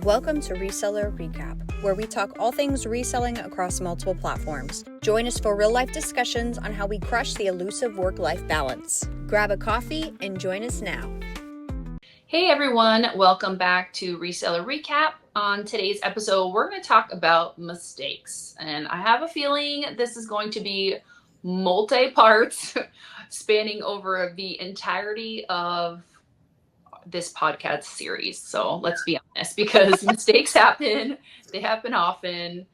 Welcome to Reseller Recap, where we talk all things reselling across multiple platforms. Join us for real-life discussions on how we crush the elusive work-life balance. Grab a coffee and join us now. Hey everyone, welcome back to Reseller Recap. On today's episode, we're going to talk about mistakes. And I have a feeling this is going to be multi-parts spanning over the entirety of this podcast series. So let's be honest, because mistakes happen. They happen often.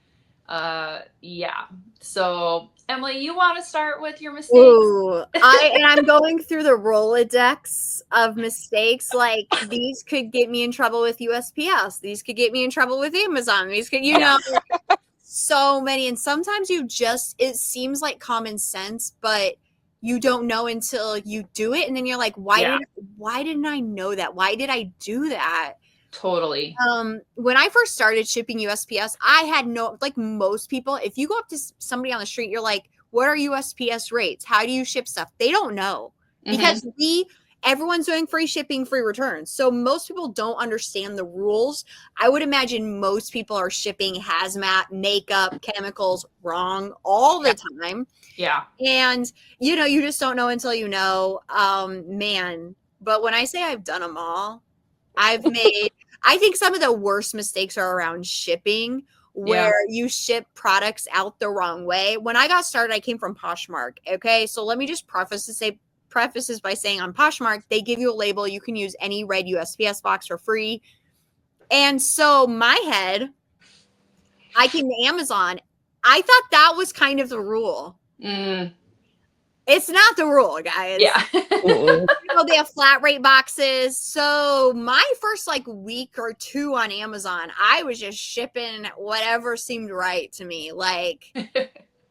So Emily, you want to start with your mistakes? Ooh, I'm going through the Rolodex of mistakes. Like, these could get me in trouble with USPS. These could get me in trouble with Amazon. These could, so many. And sometimes it seems like common sense, but you don't know until you do it. And then you're like, why didn't I know that? Why did I do that? Totally. When I first started shipping USPS, I had like most people, if you go up to somebody on the street, you're like, what are USPS rates? How do you ship stuff? They don't know because everyone's doing free shipping, free returns. So most people don't understand the rules. I would imagine most people are shipping hazmat, makeup, chemicals wrong all the time. Yeah. And, you just don't know until you know. Man. But when I say I've done them all, I think some of the worst mistakes are around shipping, where you ship products out the wrong way. When I got started, I came from Poshmark. Okay. So let me just preface this by saying on Poshmark, they give you a label. You can use any red USPS box for free. And so my head, I came to Amazon. I thought that was kind of the rule. It's not the rule, guys. Yeah. They have flat rate boxes. So my first week or two on Amazon, I was just shipping whatever seemed right to me. Like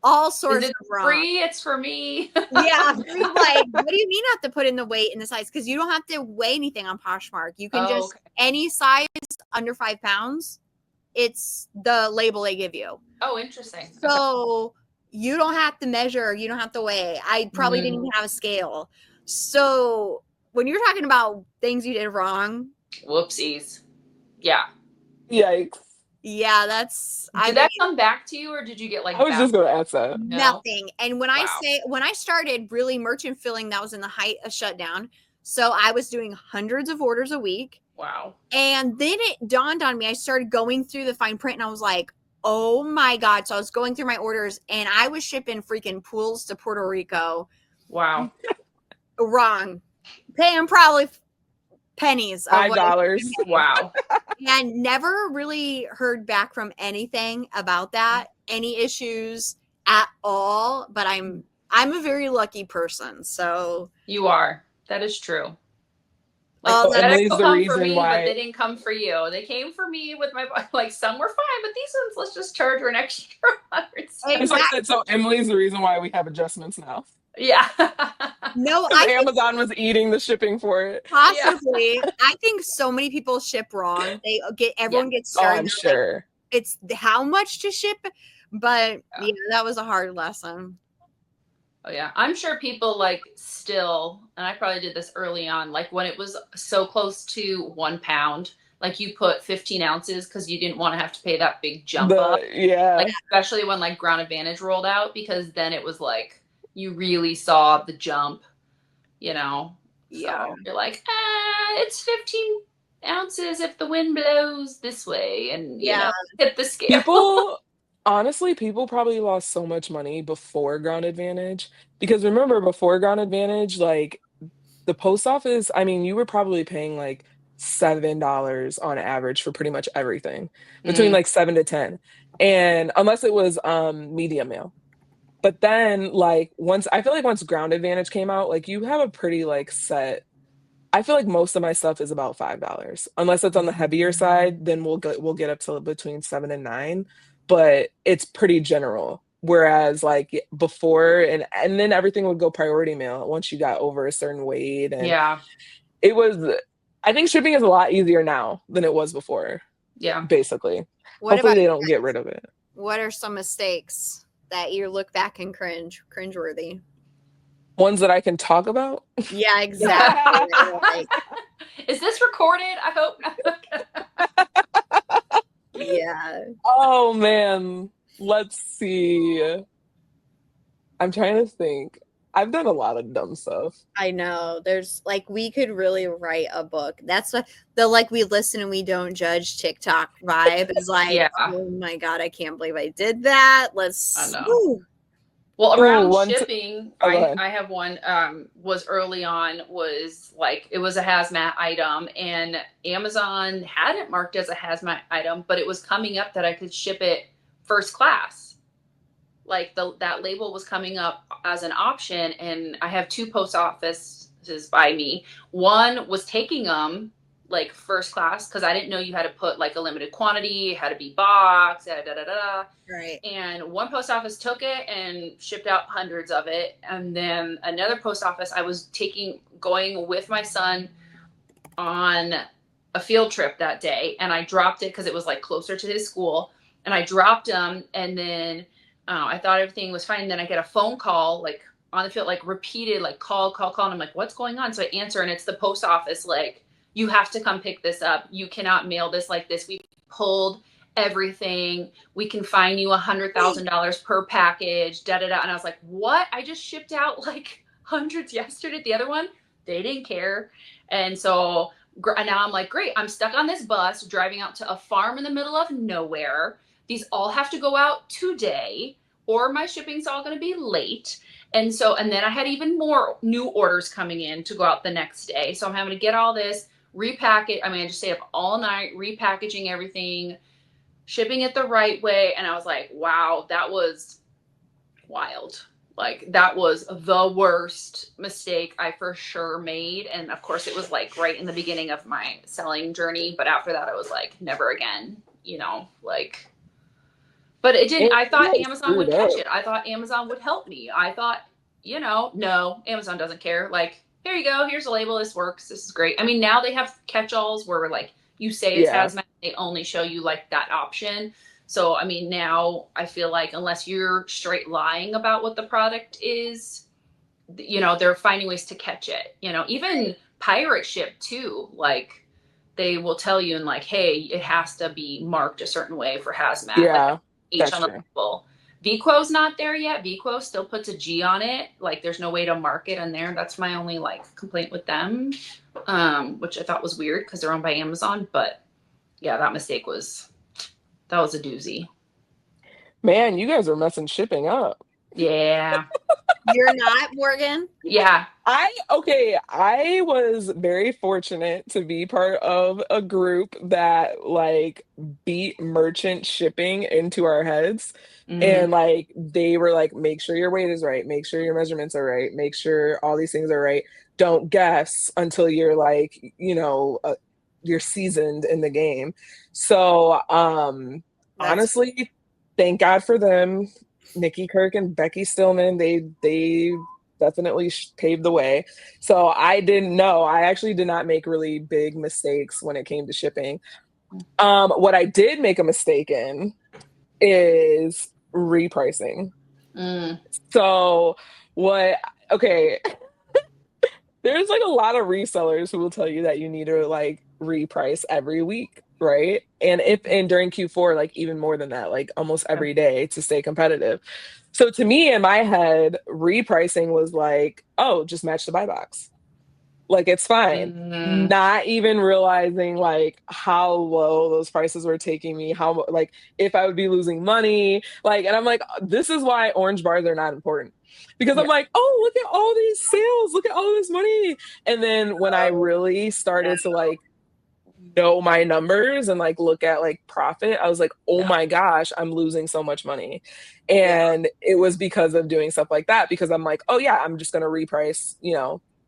all sorts of wrong. Free, it's for me. Yeah. What do you mean have to put in the weight and the size? Because you don't have to weigh anything on Poshmark. You can any size under 5 pounds. It's the label they give you. Oh, interesting. So you don't have to measure. You don't have to weigh. I probably didn't even have a scale. So when you're talking about things you did wrong. Whoopsies. Yeah. Yikes. Yeah, that's. Did that come back to you, or did you get I was just going to ask that. Nothing. And when I started really merchant filling, that was in the height of shutdown. So I was doing hundreds of orders a week. Wow. And then it dawned on me. I started going through the fine print and I was like, oh my God. So I was going through my orders and I was shipping freaking pools to Puerto Rico. Wow. Wrong. Paying probably pennies. $5. Wow. And never really heard back from anything about that. Any issues at all. But I'm a very lucky person. So you are. That is true. Emily's the reason why. But they didn't come for you. They came for me with my some were fine, but these ones, let's just charge her an extra $100. So Emily's the reason why we have adjustments now. Yeah. No, Amazon was eating the shipping for it. Possibly. Yeah. I think so many people ship wrong. Everyone gets started. Oh, I'm sure. It's how much to ship, but that was a hard lesson. Oh yeah, I'm sure people still, and I probably did this early on, when it was so close to 1 pound, you put 15 ounces because you didn't want to have to pay that big jump up. Yeah. Especially when Ground Advantage rolled out, because then it was you really saw the jump, Yeah. So you're it's 15 ounces if the wind blows this way, and hit the scale. People probably lost so much money before Ground Advantage, because remember, before Ground Advantage, the post office, you were probably paying $7 on average for pretty much everything, between 7 to 10, and unless it was medium mail. But then once Ground Advantage came out, you have a pretty set. I feel most of my stuff is about $5, unless it's on the heavier side. Then we'll get up to between 7 and 9. But it's pretty general. Whereas before, and then everything would go priority mail once you got over a certain weight. And it was, I think shipping is a lot easier now than it was before. Yeah. Basically. Hopefully they don't get rid of it. What are some mistakes that you look back and cringeworthy? Ones that I can talk about? Yeah, exactly. Is this recorded? I hope not. Yeah, Oh man, let's see. I'm trying to think. I've done a lot of dumb stuff. I know. There's like we could really write a book. That's what the like we listen and we don't judge TikTok vibe is like, Yeah, oh my God, I can't believe I did that. I Let's know. woo. Well, Ooh, around shipping, oh, go I ahead. I have one was early on was like it was a hazmat item and Amazon had it marked as a hazmat item, but it was coming up that I could ship it first class. Like that label was coming up as an option, and I have two post offices by me. One was taking them like first class because I didn't know you had to put like a limited quantity, it had to be boxed, da da da da. Right. And one post office took it and shipped out hundreds of it, and then another post office I was going with my son on a field trip that day, and I dropped it because it was like closer to his school, and I dropped him, and then I thought everything was fine. And then I get a phone call like on the field, like repeated, like call, and I'm like, what's going on? So I answer, and it's the post office, like, you have to come pick this up. You cannot mail this like this. We pulled everything. We can fine you $100,000 per package. Da da da. And I was like, what? I just shipped out like hundreds yesterday. The other one, they didn't care. And so now I'm like, great, I'm stuck on this bus driving out to a farm in the middle of nowhere. These all have to go out today, or my shipping's all going to be late. And then I had even more new orders coming in to go out the next day. So I'm having to get all this, repack it. I mean, I just stayed up all night repackaging everything, shipping it the right way. And I was like, wow, that was wild. Like that was the worst mistake I for sure made. And of course it was like right in the beginning of my selling journey. But after that, I was like, never again, like, but it didn't, And I you thought like Amazon screwed would up. catch it. I thought Amazon would help me. I thought, no, Amazon doesn't care. Like, here you go. Here's a label. This works. This is great. I mean, now they have catch-alls where like you say it's Yeah. hazmat, they only show you like that option. So, I mean, now I feel like unless you're straight lying about what the product is, they're finding ways to catch it. Even pirate ship too. Like they will tell you and like, hey, it has to be marked a certain way for hazmat, like Yeah, H that's on the true. label. VQuo's not there yet. VQuo still puts a G on it. Like there's no way to mark it in there. That's my only like complaint with them, which I thought was weird because they're owned by Amazon. But yeah, that was a doozy. Man, you guys are messing shipping up. Yeah. You're not, Morgan? Yeah. I was very fortunate to be part of a group that like beat merchant shipping into our heads. Mm-hmm. And like they were like, make sure your weight is right, make sure your measurements are right, make sure all these things are right. Don't guess until you're like, you're seasoned in the game. So, That's honestly, thank God for them. Nikki Kirk and Becky Stillman, they definitely paved the way. So I didn't know. I actually did not make really big mistakes when it came to shipping. What I did make a mistake in is repricing. Mm. So what? Okay, there's like a lot of resellers who will tell you that you need to like reprice every week, right? And during Q4, like even more than that, like almost every day to stay competitive. So to me, in my head, repricing was like, oh, just match the buy box. Like it's fine. Mm. Not even realizing like how low those prices were taking me, how like if I would be losing money, like, and I'm like, this is why orange bars are not important. Because I'm Yeah. like, oh, look at all these sales, look at all this money. And then when I so really yeah. started to like know my numbers and like look at like profit, I was like, oh Yeah. my gosh, I'm losing so much money. Yeah. And it was because of doing stuff like that, because I'm like, oh yeah, I'm just gonna reprice,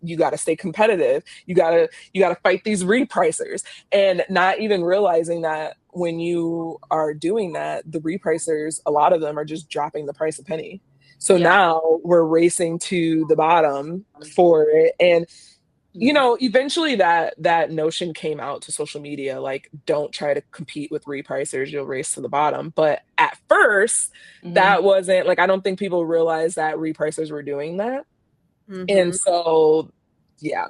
you got to stay competitive. You got to fight these repricers, and not even realizing that when you are doing that, the repricers, a lot of them are just dropping the price a penny. So Yeah. now we're racing to the bottom for it. And eventually that notion came out to social media, like don't try to compete with repricers, you'll race to the bottom. But at first, Mm-hmm. that wasn't like, I don't think people realized that repricers were doing that. And Mm-hmm. so yeah.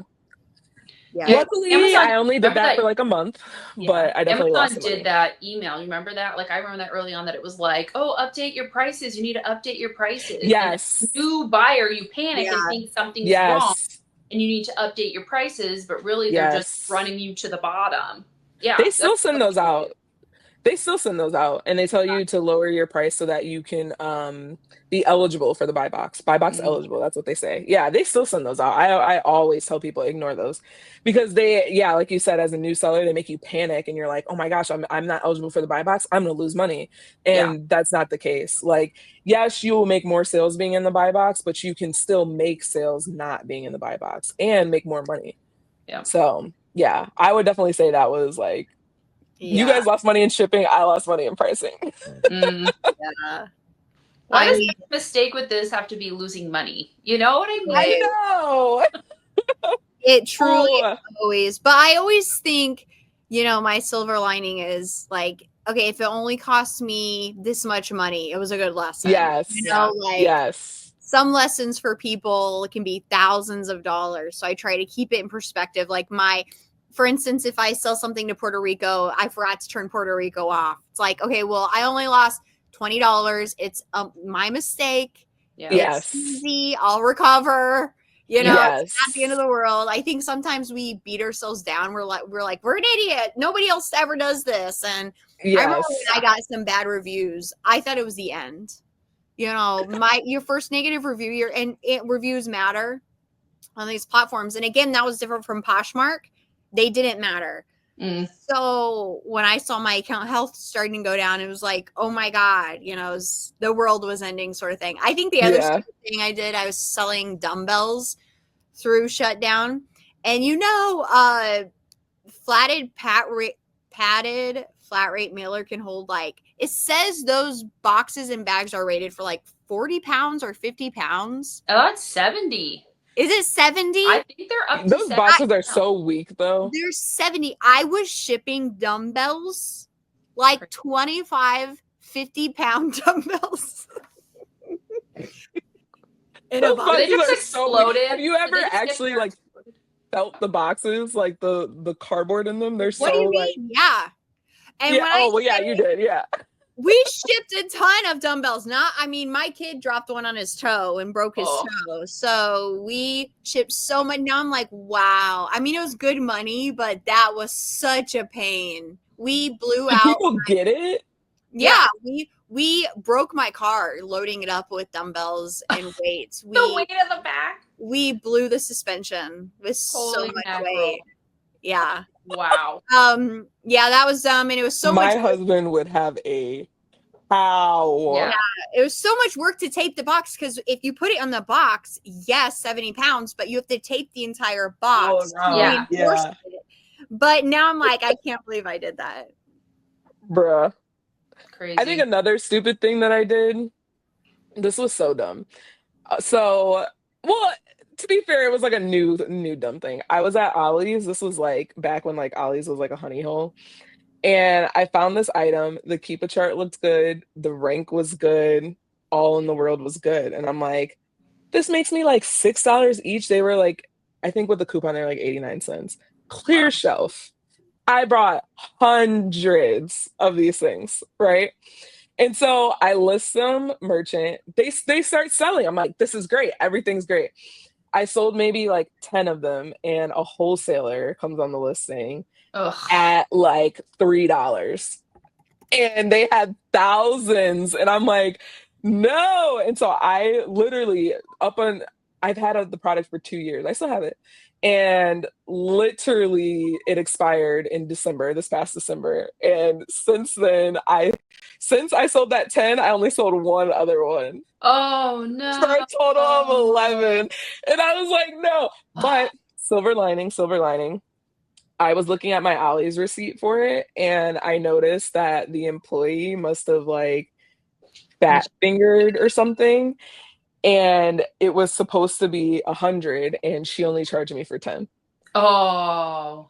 Yeah. Luckily, Amazon, I only did remember that that? for like a month, Yeah. but I definitely lost Amazon some did money. that email. You remember that? Like I remember that early on that it was like, oh, update your prices. You need to update your prices. And as a Yes. new buyer, you panic and Yeah. think something's wrong Yes. and you need to update your prices, but really they're just Yes. running you to the bottom. They Yeah, still that's send those out. They still send those out and they tell you to lower your price so that you can be eligible for the buy box mm, eligible. That's what they say. Yeah, they still send those out. I always tell people ignore those because they, yeah, like you said, as a new seller, they make you panic and you're like, oh my gosh, I'm not eligible for the buy box. I'm gonna lose money. yeah, And that's not the case. Like, yes, you will make more sales being in the buy box, but you can still make sales not being in the buy box and make more money. yeah. So yeah, I would definitely say that was like, you Yeah. guys lost money in shipping. I lost money in pricing. Mm. Yeah. Why I does mean, the mistake with this have to be losing money? You know what I I mean? it, know. it truly Oh, always, but I always think, my silver lining is like, okay, if it only costs me this much money, it was a good lesson. yes. Yeah. Like Yes. some lessons for people can be thousands of dollars. So I try to keep it in perspective. Like for instance, if I sell something to Puerto Rico, I forgot to turn Puerto Rico off. It's like, okay, well, I only lost $20. It's my mistake. Yeah. It's Yes. easy. I'll recover. Yeah. It's not the end of Yes. the world. I think sometimes we beat ourselves down. We're an idiot. Nobody else ever does this. And I remember Yes. when I got some bad reviews, I thought it was the end. Your first negative review, reviews matter on these platforms. And again, that was different from Poshmark. They didn't matter. Mm. So when I saw my account health starting to go down, it was like, oh my God, the world was ending sort of thing. I think the other Yeah. thing I did, I was selling dumbbells through shutdown. And padded flat rate mailer can hold it says those boxes and bags are rated for like 40 pounds or 50 pounds. Oh, that's 70. Is it 70? I think they're up to Those 70 boxes are now. so weak though. There's 70. I was shipping dumbbells like 25, 50-pound dumbbells. In a Those box. They boxes just are so weak. exploded. Have you Did ever they just get actually there? like felt the boxes, like the cardboard in them? They're What do so you like, mean? Yeah. And yeah. when I Oh well, yeah, say you did. Yeah. we shipped a ton of dumbbells. My kid dropped one on his toe and broke his Oh, toe. So we shipped so much. Now I'm like, wow. I mean, it was good money, but that was such a pain. We blew Do out. people get it? Yeah, we broke my car loading it up with dumbbells and weights. the weight of the back. We blew the suspension with so Holy much mackerel. weight. Yeah. Wow. Yeah, that was dumb, and it was so much My husband would have a how. Yeah. it was so much work to tape the box because if you put it on the box, yes, 70 pounds, but you have to tape the entire box to no. Yeah. reinforce Yeah. it. But now I'm like, I can't believe I did that. Bruh. Crazy. I think another stupid thing that I did, this was so dumb. Well, to be fair, it was like a new dumb thing. I was at Ollie's. This was like back when like Ollie's was like a honey hole. And I found this item. The Keepa chart looked good. The rank was good. All in the world was good. And I'm like, this makes me like $6 each. They were like, I think with the coupon, they're like 89 cents. Clear Wow. shelf. I brought hundreds of these things, right? And so I list them, merchant. They start selling. I'm like, this is great. Everything's great. I sold maybe like 10 of them, and a wholesaler comes on the listing Ugh. at like $3. And they had thousands. And I'm like, no. And so I literally I've had the product for 2 years. I still have it. And literally it expired in December, this past December. And since I sold that 10, I only sold one other one Oh no. for a total of 11. And I was like, no. But silver lining. I was looking at my Ollie's receipt for it, and I noticed that the employee must have like fat fingered or something, and it was supposed to be 100, and she only charged me for 10. Oh.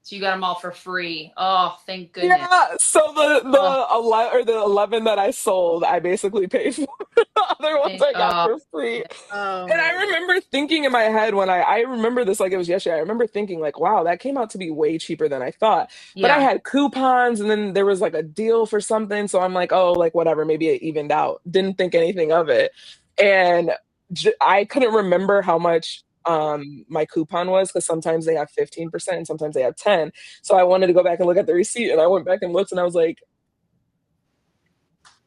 So you got them all for free. Oh, thank goodness. Yeah, so Oh, the 11 that I sold, I basically paid for. The other ones I got oh, for free. Oh And my I remember thinking in my head when I remember this like it was yesterday. I remember thinking like, wow, that came out to be way cheaper than I thought. But I yeah, had coupons and then there was like a deal for something, so I'm like, oh, like whatever, maybe it evened out. Didn't think anything of it. And I couldn't remember how much my coupon was because sometimes they have 15% and sometimes they have 10. So I wanted to go back and look at the receipt and I went back and looked and I was like,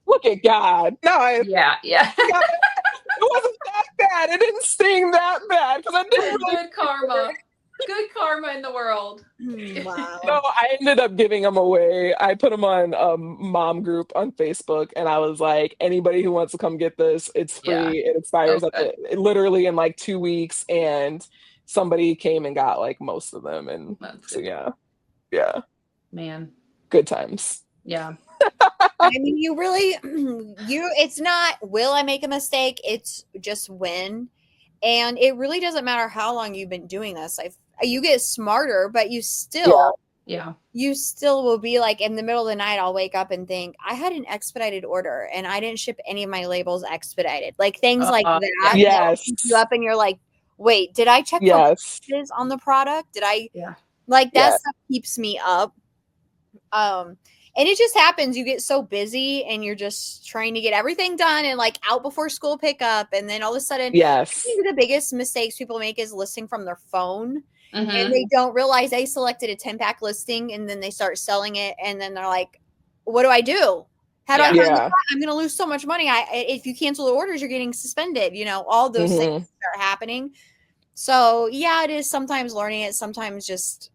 look at God. No, yeah, yeah. it wasn't that bad. It didn't sting that bad because I didn't really. Good karma. Good karma in the world. God. No, Wow. I ended up giving them away. I put them on a mom group on Facebook, and I was like, anybody who wants to come get this, it's Yeah. free. It Oh, expires at good. literally in like 2 weeks, and somebody came and got like most of them, and That's so good. yeah, yeah, Man. good times. Yeah. I mean, you really, it's not, will I make a mistake? It's just when. And it really doesn't matter how long you've been doing this. You get smarter, but Yeah, Yeah. you still will be like in the middle of the night, I'll wake up and think, I had an expedited order and I didn't ship any of my labels expedited. Like things like Yeah. that will keep you yes, up and you're like, wait, did I check for yes, boxes on the product? Did I Yeah. like that yeah, stuff keeps me up. And it just happens. You get so busy and you're just trying to get everything done and like out before school pickup. And then all of a sudden, I yes, think the biggest mistakes people make is listing from their phone and Mm-hmm. they don't realize they selected a 10-pack listing and then they start selling it. And then they're like, what do I do? How do I Yeah. find the yeah. spot? I'm going to lose so much money. If you cancel the orders, you're getting suspended. All those things Hmm. start happening. So yeah, it is sometimes learning it, sometimes just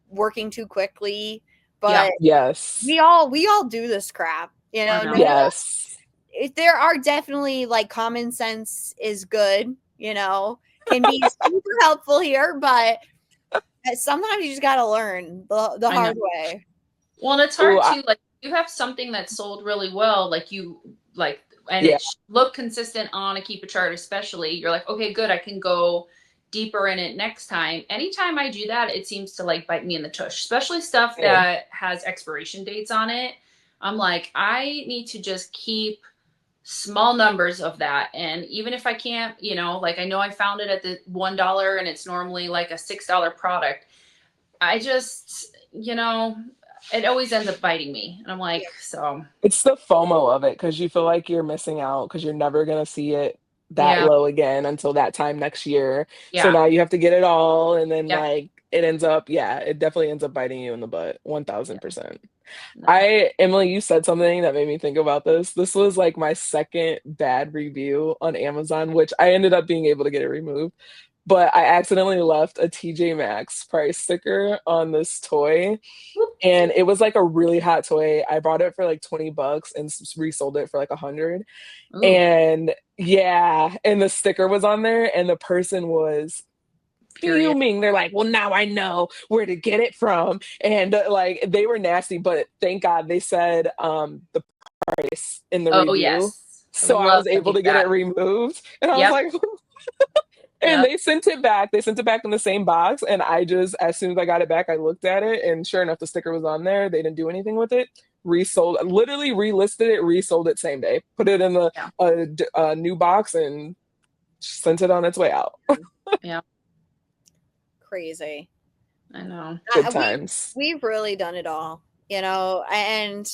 working too quickly. Yeah. But Yes, we all do this crap, I no know. matter yes, there are definitely like common sense is good, can be super helpful here, but sometimes you just got to learn the I know. hard way. Well, and it's Ooh, hard to like you have something that sold really well, like you like, and yeah, it looked consistent on a keep a chart, especially. You're like, okay, good, I can go deeper in it next time. Anytime I do that, it seems to like bite me in the tush, especially stuff same. that has expiration dates on it. I'm like, I need to just keep small numbers of that. And even if I can't, like I know I found it at the $1 and it's normally like a $6 product. I just, it always ends up biting me. And I'm Yeah. like, so It's the FOMO of it because you feel like you're missing out because you're never gonna see it that yeah, low again until that time next year. So yeah, now you have to get it all, and then yep, like it ends up, yeah, it definitely ends up biting you in the butt, yeah, 1000%. no, Emily, you said something that made me think about this. This was like my second bad review on Amazon, which I ended up being able to get it removed. But I accidentally left a TJ Maxx price sticker on this toy, and it was like a really hot toy. I bought it for like 20 bucks and resold it for like 100. ooh, And yeah, and the sticker was on there and the person was furious. fuming. They're like, well, now I know where to get it from. And like they were nasty, but thank God they said the price in the Oh, review. yes. I So I love was able doing to get it that. removed. And I was Yep, like, and yep, they sent it back. They sent it back in the same box. And I just, as soon as I got it back, I looked at it. And sure enough, the sticker was on there. They didn't do anything with it. Resold, literally relisted it, resold it same day, put it in the yeah, new box and sent it on its way out. yeah, Crazy. I know. Good We times. we've really done it all, and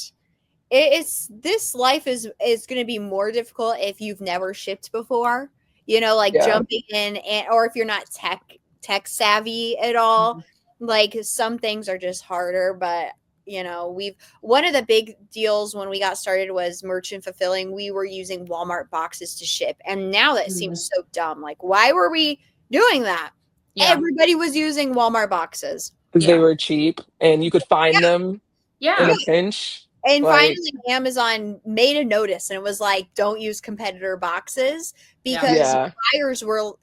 it's this life is going to be more difficult if you've never shipped before, like Yeah. jumping in, or if you're not tech savvy at all. Mhm. Like some things are just harder, but we've one of the big deals when we got started was merchant fulfilling. We were using Walmart boxes to ship, and now that Mhm. seems so dumb. Like, why were we doing that? Yeah, Everybody was using Walmart boxes. Because they yeah, were cheap and you could find them in Yeah. yeah, a pinch. And Like, finally, Amazon made a notice, and it was like, "Don't use competitor boxes," yeah, because yeah, buyers were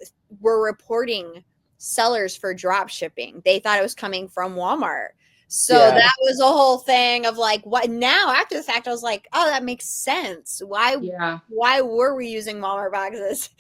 reporting sellers for drop shipping. They thought it was coming from Walmart. So Yeah. that was a whole thing of like, what now after the fact I was like, oh, that makes sense. Yeah. Why were we using Walmart boxes?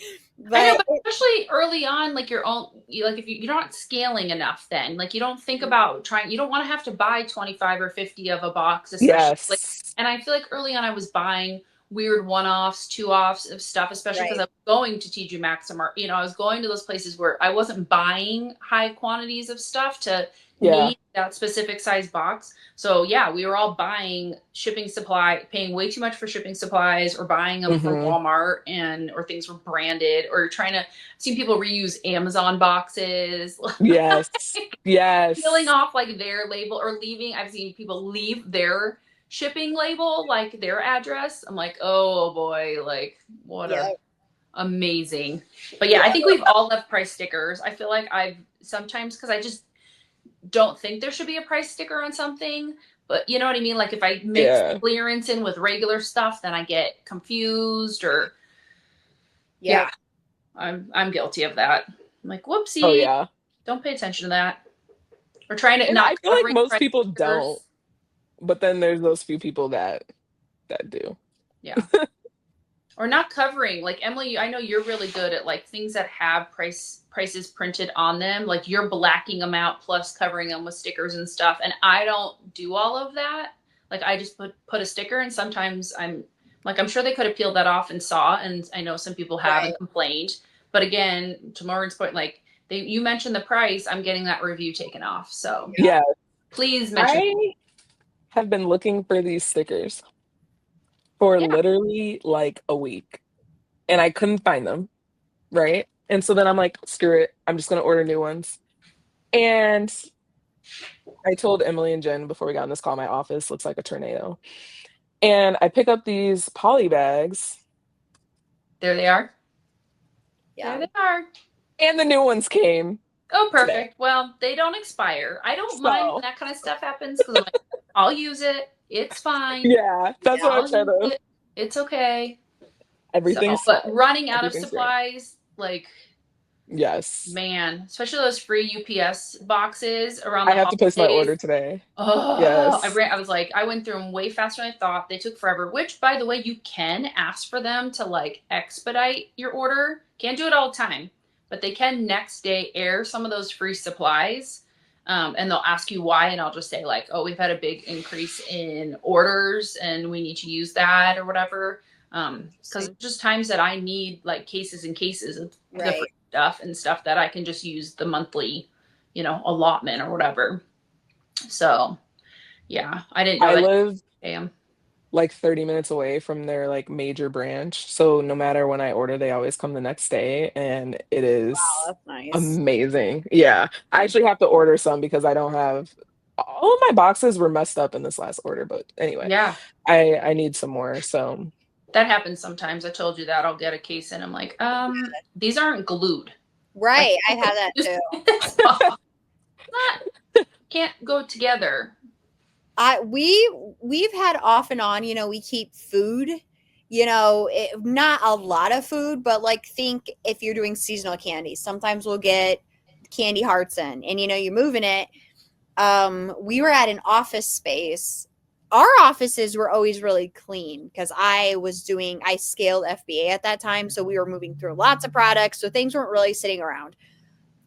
I know, But but especially early on, like your own, like if you're not scaling enough, then like you don't think about trying. You don't want to have to buy 25 or 50 of a box, especially like. Yes. And I feel like early on, I was buying weird one-offs, two-offs of stuff, especially because I right, was going to TG Maxx or I was going to those places where I wasn't buying high quantities of stuff to Yeah. need that specific size box. So yeah, we were all buying shipping supply, paying way too much for shipping supplies, or buying them from Hmm. Walmart, or things were branded, or trying to see people reuse Amazon boxes, Yes. peeling Yes. off like their label or leaving. I've seen people leave their shipping label, like their address. I'm like, oh boy, like what yeah, a amazing. But yeah, I yeah, think we've all left price stickers. I feel like I've sometimes, because I just don't think there should be a price sticker on something. But you know what I mean? Like if I mix Yeah. clearance in with regular stuff, then I get confused, or yeah. yeah, I'm guilty of that. I'm like, Oh whoopsie, yeah. don't pay attention to that. Or trying to And not I feel like covering most price people don't, stickers. but then there's those few people that do. Yeah. Or not covering. Like Emily, I know you're really good at like things that have prices printed on them. Like you're blacking them out plus covering them with stickers and stuff. And I don't do all of that. Like I just put a sticker, and sometimes I'm like, I'm sure they could have peeled that off and saw, and I know some people have Right. and complained. But again, to Morgan's point, like you mentioned the price, I'm getting that review taken off. So Yeah. Yeah. please mention. I have been looking for these stickers for Yeah, literally like a week and I couldn't find them, right? And so then I'm like, screw it. I'm just gonna order new ones. And I told Emily and Jen before we got on this call, my office looks like a tornado. And I pick up these poly bags there they are. There Yeah. they are. and the new ones came Oh, today. perfect. Well, they don't expire. I don't mind when So that kind of stuff happens because I'm like, I'll use it. It's fine. yeah, that's what I I'll try use to it. It's okay. So, everything's but fine. running out of Everything's great. supplies, like, Yes. man, especially those free UPS boxes around I the have to place my holidays. order today. Oh, Yes. I was like, I went through them way faster than I thought. They took forever, which, by the way, you can ask for them to like expedite your order. Can't do it all the time, but they can next day air some of those free supplies. And they'll ask you why, and I'll just say, like, oh, we've had a big increase in orders and we need to use that or whatever. Because Interesting. just times that I need like cases and cases of the free Right. stuff and stuff that I can just use the monthly, allotment or whatever. So yeah, I didn't know I that. live Damn. like 30 minutes away from their like major branch. So no matter when I order, they always come the next day and it Oh, is that's nice. amazing. Yeah. I actually have to order some because I don't have all of my boxes were messed up in this last order, but anyway, Yeah, I need some more. So that happens sometimes. I told you that I'll get a case and I'm like, these aren't glued. Like Right. I have that just too. not can't go together. We've had off and on, we keep food, not a lot of food, but like think if you're doing seasonal candy, sometimes we'll get candy hearts in and you're moving it. We were at an office space. Our offices were always really clean because I scaled FBA at that time. So we were moving through lots of products. So things weren't really sitting around.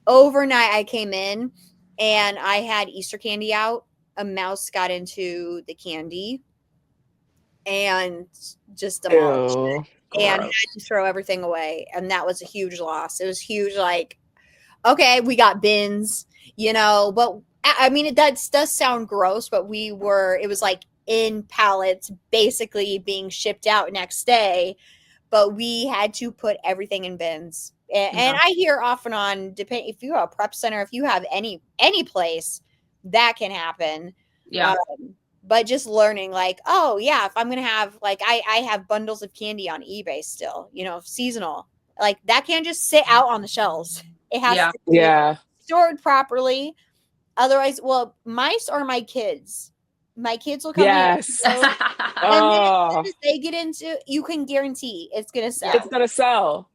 Overnight, I came in and I had Easter candy out. A mouse got into the candy and just demolished ew, it and had Gross. to throw everything away. And that was a huge loss. It was huge. Like, okay, we got bins, but I mean, does sound gross, but it was like in pallets basically being shipped out next day, but we had to put everything in bins. And Yeah. I hear off and on, depend if you have a prep center, if you have any place, that can happen. Yeah. But just learning, like, oh yeah, if I'm gonna have like I have bundles of candy on eBay still, seasonal, like that can't just sit out on the shelves. It has Yeah. to be yeah. stored properly. Otherwise, well, mice or my kids. My kids will come in, Yes. and then as soon Oh, as they get into, you can guarantee it's gonna Yeah. it's sell. gonna sell.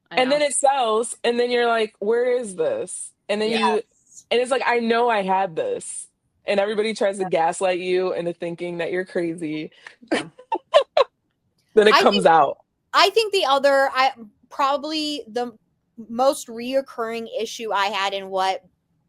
I And know. then it sells, and then you're like, where is this? And then Yeah. you Yes. and it's like, I know I had this. and everybody tries to gaslight you into thinking that you're crazy. Yeah. Then it I comes out. I think the other, probably the most reoccurring issue I had, and what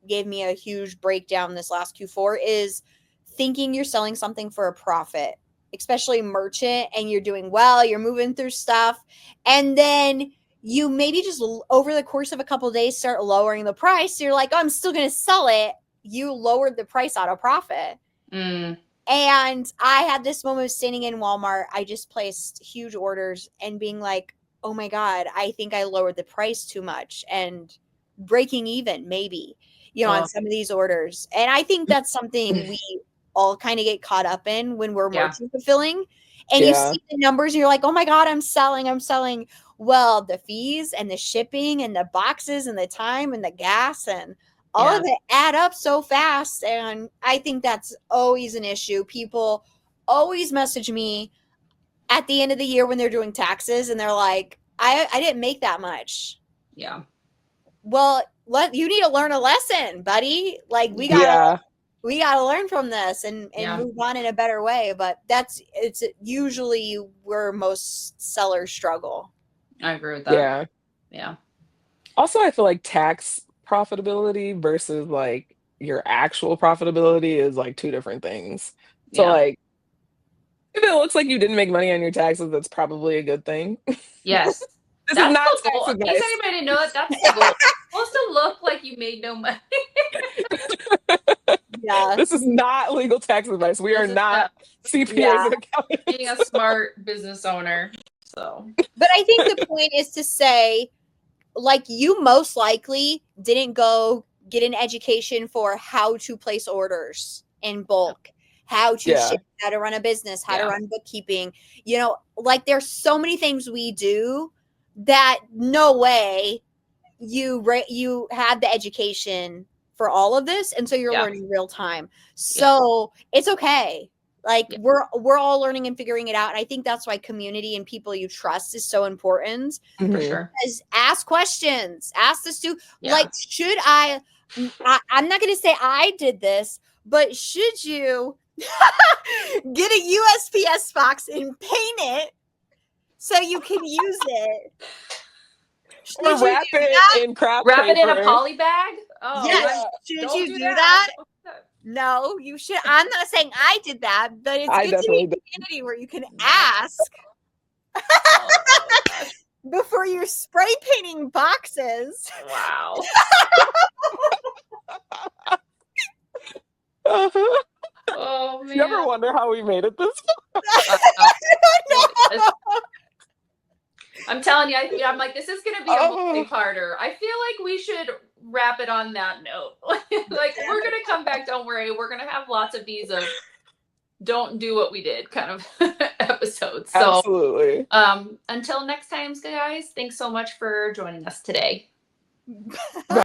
gave me a huge breakdown this last Q4, is thinking you're selling something for a profit, especially merchant, and you're doing well, you're moving through stuff, and then you maybe just over the course of a couple of days start lowering the price. So you're like, oh, I'm still going to sell it. You lowered the price out of profit. Mm. And I had this moment of standing in Walmart. I just placed huge orders and being like, oh my God, I think I lowered the price too much, and breaking even, maybe, on some of these orders. And I think that's something we all kind of get caught up in when we're merchant fulfilling. And you Yeah. see the numbers and you're like, oh my God, I'm selling. Well, the fees and the shipping and the boxes and the time and the gas and all of it add up so fast. And I think that's always an issue. People always message me at the end of the year when they're doing taxes, and they're like, I didn't make that much. Yeah. Well, you need to learn a lesson, buddy. Like, we Yeah. gotta learn from this and move on in a better way. But it's usually where most sellers struggle. I agree with that. Yeah. Yeah. Also, I feel like tax profitability versus like your actual profitability is like two different things. So Yeah. like if it looks like you didn't make money on your taxes, that's probably a good thing. Yes. This That's is not the goal. tax In case advice. anybody didn't know it, that's the goal. It's supposed to look like you made no money. Yeah. This is not legal tax advice. We are not CPAs and accountants. Being a smart business owner. So, but I think the point is to say, like, you most likely didn't go get an education for how to place orders in bulk, how to ship, how to run a business, how to run bookkeeping. Like, there's so many things we do that no way you had the education for all of this, and so you're learning real time. So it's okay. Like, we're all learning and figuring it out. And I think that's why community and people you trust is so important. For sure. Because ask questions. Ask the student. Like, should I'm not going to say I did this, but should you get a USPS box and paint it so you can use it? Or wrap it in craft paper. Wrap it in a poly bag? Oh, yes. Should you do that? No, you should. I'm not saying I did that, but it's good to be a community where you can ask before you're spray painting boxes. Wow. Oh, man. You ever wonder how we made it this far? I'm telling you, I'm like, this is going to be a multi-parter. I feel like we should wrap it on that note. Like, we're going to come back. Don't worry. We're going to have lots of these of don't do what we did kind of episodes. So, absolutely. Until next time, guys, thanks so much for joining us today. Bye.